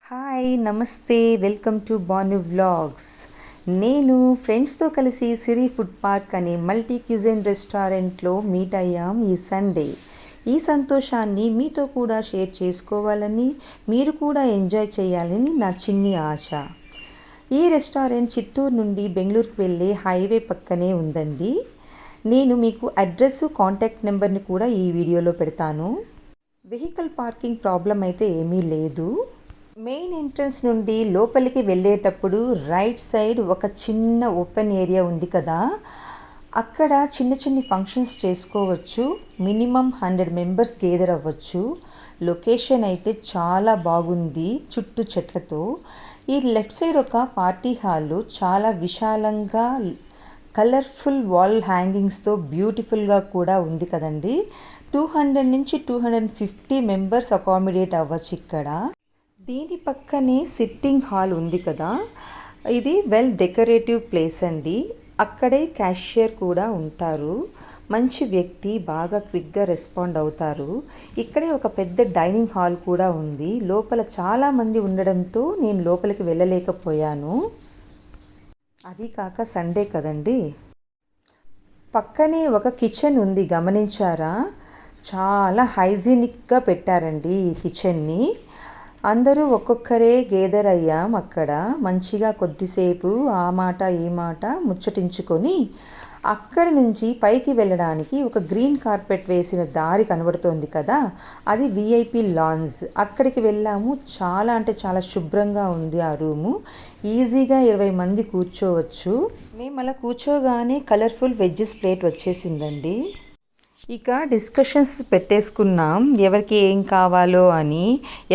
Hi నమస్తే, welcome to Banu vlogs. నేను ఫ్రెండ్స్తో కలిసి సిరి ఫుడ్ పార్క్ అనే మల్టీ క్యూజిన్ రెస్టారెంట్లో మీట్ అయ్యాం ఈ సండే. ఈ సంతోషాన్ని మీతో కూడా షేర్ చేసుకోవాలని, మీరు కూడా ఎంజాయ్ చేయాలని నా చిన్ని ఆశ. ఈ రెస్టారెంట్ చిత్తూరు నుండి బెంగళూరుకు వెళ్ళే హైవే పక్కనే ఉందండి. నేను మీకు అడ్రస్, కాంటాక్ట్ నెంబర్ని కూడా ఈ వీడియోలో పెడతాను. వెహికల్ పార్కింగ్ ప్రాబ్లం అయితే ఏమీ లేదు. మెయిన్ ఎంట్రన్స్ నుండి లోపలికి వెళ్ళేటప్పుడు రైట్ సైడ్ ఒక చిన్న ఓపెన్ ఏరియా ఉంది కదా, అక్కడ చిన్న ఫంక్షన్స్ చేసుకోవచ్చు. మినిమం 100 మెంబర్స్ గేదర్ అవ్వచ్చు. లొకేషన్ అయితే చాలా బాగుంది, చుట్టూ చెట్లతో. ఈ లెఫ్ట్ సైడ్ ఒక పార్టీ హాల్ చాలా విశాలంగా కలర్ఫుల్ వాల్ హ్యాంగింగ్స్తో బ్యూటిఫుల్గా కూడా ఉంది కదండి. 200 నుంచి 250 మెంబర్స్ అకామిడేట్ అవ్వచ్చు ఇక్కడ. దీని పక్కనే సిట్టింగ్ హాల్ ఉంది కదా, ఇది వెల్ డెకరేటివ్ ప్లేస్ అండి. అక్కడే క్యాషియర్ కూడా ఉంటారు. మంచి వ్యక్తి, బాగా క్విక్గా రెస్పాండ్ అవుతారు. ఇక్కడే ఒక పెద్ద డైనింగ్ హాల్ కూడా ఉంది. లోపల చాలామంది ఉండడంతో నేను లోపలికి వెళ్ళలేకపోయాను. అది కాక సండే కదండి. పక్కనే ఒక కిచెన్ ఉంది, గమనించారా? చాలా హైజీనిక్గా పెట్టారండి ఈ కిచెన్ని. అందరూ ఒక్కొక్కరే గేదర్ అయ్యాం అక్కడ. మంచిగా కొద్దిసేపు ఆ మాట ఈ మాట ముచ్చటించుకొని అక్కడి నుంచి పైకి వెళ్ళడానికి ఒక గ్రీన్ కార్పెట్ వేసిన దారి కనబడుతోంది కదా, అది విఐపి లాంజ్. అక్కడికి వెళ్ళాము. చాలా అంటే చాలా శుభ్రంగా ఉంది ఆ రూము. ఈజీగా 20 మంది కూర్చోవచ్చు. మేము అలా కూర్చోగానే కలర్ఫుల్ వెజ్జెస్ ప్లేట్ వచ్చేసిందండి. ఇక డిస్కషన్స్ పెట్టేసుకున్నాం, ఎవరికి ఏం కావాలో అని,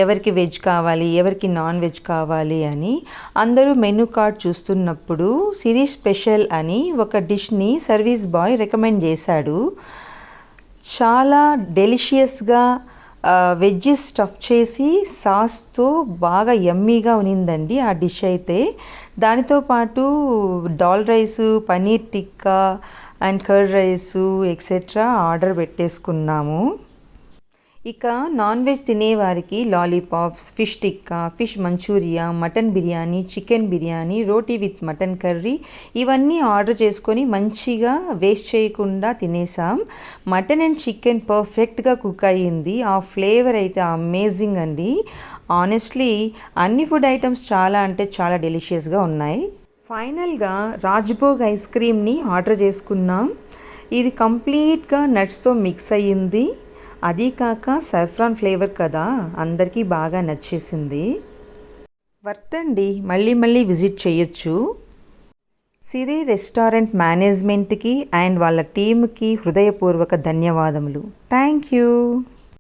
ఎవరికి వెజ్ కావాలి, ఎవరికి నాన్ వెజ్ కావాలి అని. అందరూ మెనూ కార్డ్ చూస్తున్నప్పుడు సిరి స్పెషల్ అని ఒక డిష్ని సర్వీస్ బాయ్ రికమెండ్ చేశాడు. చాలా డెలిషియస్గా వెజ్జెస్ స్టఫ్ చేసి సాస్తో బాగా యమ్మీగా ఉన్నిందండి ఆ డిష్ అయితే. దానితో పాటు dal rice, paneer tikka and curd rice etcetera order పెట్టేసుకున్నాము. ఇక నాన్ వెజ్ తినేవారికి lollipops, fish tikka, fish manchuria, mutton biryani, chicken biryani, roti with mutton curry, ఇవన్నీ ఆర్డర్ చేసుకొని మంచిగా వేస్ట్ చేయకుండా తినేసాం. మటన్ అండ్ చికెన్ పర్ఫెక్ట్గా కుక్ అయ్యింది. ఆ ఫ్లేవర్ అయితే అమేజింగ్ అండి. ఆనెస్ట్లీ అన్ని ఫుడ్ ఐటమ్స్ చాలా అంటే చాలా డెలిషియస్గా ఉన్నాయి. ఫైనల్గా రాజ్భోగ్ ఐస్ క్రీమ్ని ఆర్డర్ చేసుకున్నాం. ఇది కంప్లీట్గా నట్స్తో మిక్స్ అయ్యింది. అది కాక సాఫ్రాన్ ఫ్లేవర్ కదా, అందరికీ బాగా నచ్చేసింది. వర్త్ అండి, మళ్ళీ విజిట్ చేయొచ్చు. సిరి రెస్టారెంట్ మేనేజ్మెంట్కి అండ్ వాళ్ళ టీమ్కి హృదయపూర్వక ధన్యవాదములు. Thank you.